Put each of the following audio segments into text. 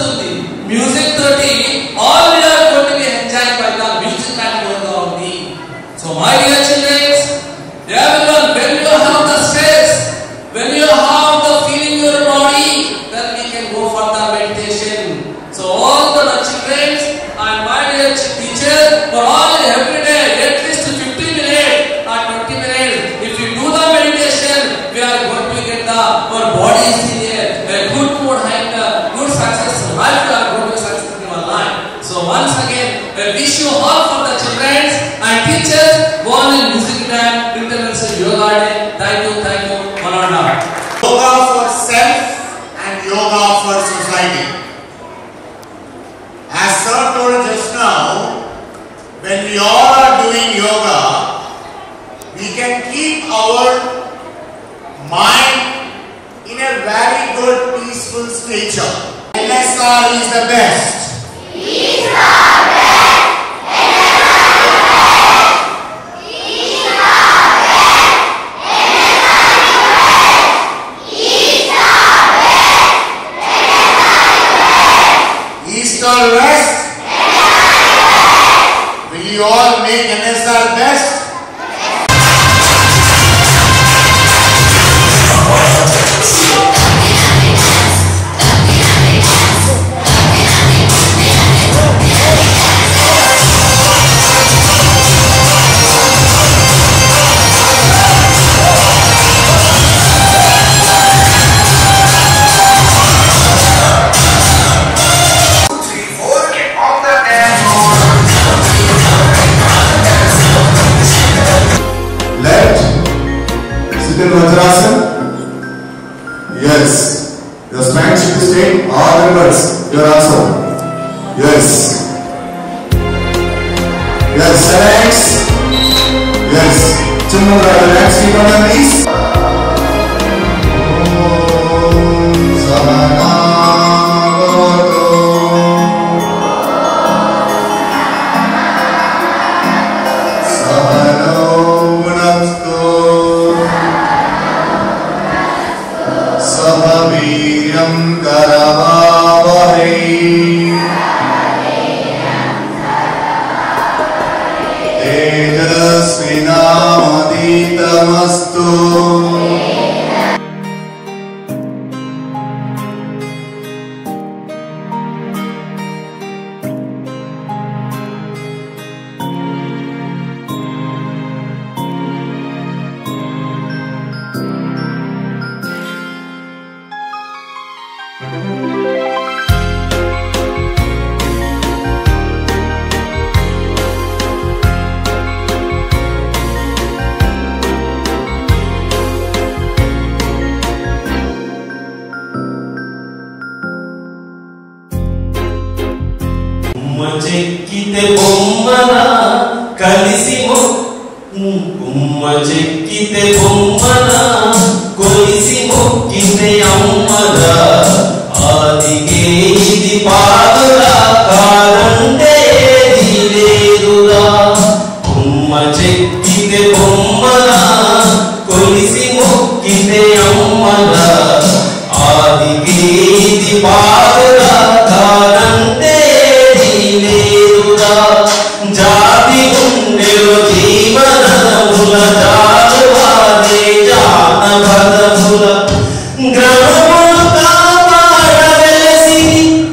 జరుగుతుంది. మ్యూజిక్ తోటి all we are going to be enjoy by the music and going on the. So my dear childrens, everyone, when you have the stress, when you have the feeling in your body, then we can go for the meditation. So all the children and my dear teacher, for all every day at least 15 minutes or 20 minutes, if you do the meditation, we are going to get the our body is in a good mood and good success life. We are going to success in our life. So once again, I wish you all for the children and teachers born in music and international yoga day. Thank you, Mananda. Yoga for self and yoga for society. As sir told just now, when we all are doing yoga, we can keep our mind in a very good peaceful stature. NSR is the best. East or west? Will you all make NSR best? Sit in Vajrasana. Yes. Your spine should be straight. All reverse. Your also. Yes. Yes. Relax. Yes. Children, relax. Keep on your knees. तेजस्विनामदितमस्तु. చెక్కితే బొమ్మన కలిసి బొమ్మ చెక్కితే బొమ్మన కొలిసి మొక్కితే అమ్మల ఆదిగే ఇది పాదులా కాదంటే ఏది లేదురా. బొమ్మ చెక్కితే బొమ్మన కొలిసి మొక్కితే అమ్మల ఆదిగే ఇది పాదులా కాదంటే జాతి గుండెలో జీవనముల జాలువాదే జానపదముల గ్రహములు కాపాడవలసి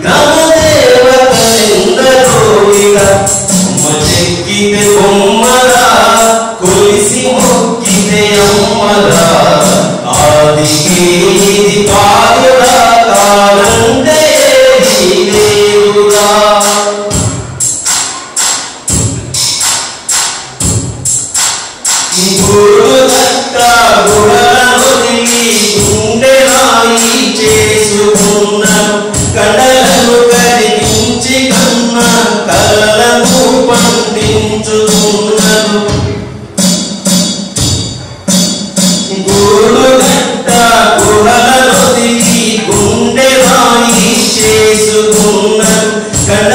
గ్రమదేవతలెందరోయిగా. బొమ్మ చెక్కితే బొమ్మలా కొలిసి మొక్కితే అమ్మలా ఆదికి ఇది పాయుడా కాలంటే లేదుగా. గురుదత్త గుణనొదిలి గుండెరాయి చేసుకున్నాను. కడలను కరిగించి కన్న కళ్ళను పండించుకున్నాను. గురుదత్త గుణనొదిలి గుండెరాయి చేసుకున్నాను. కడ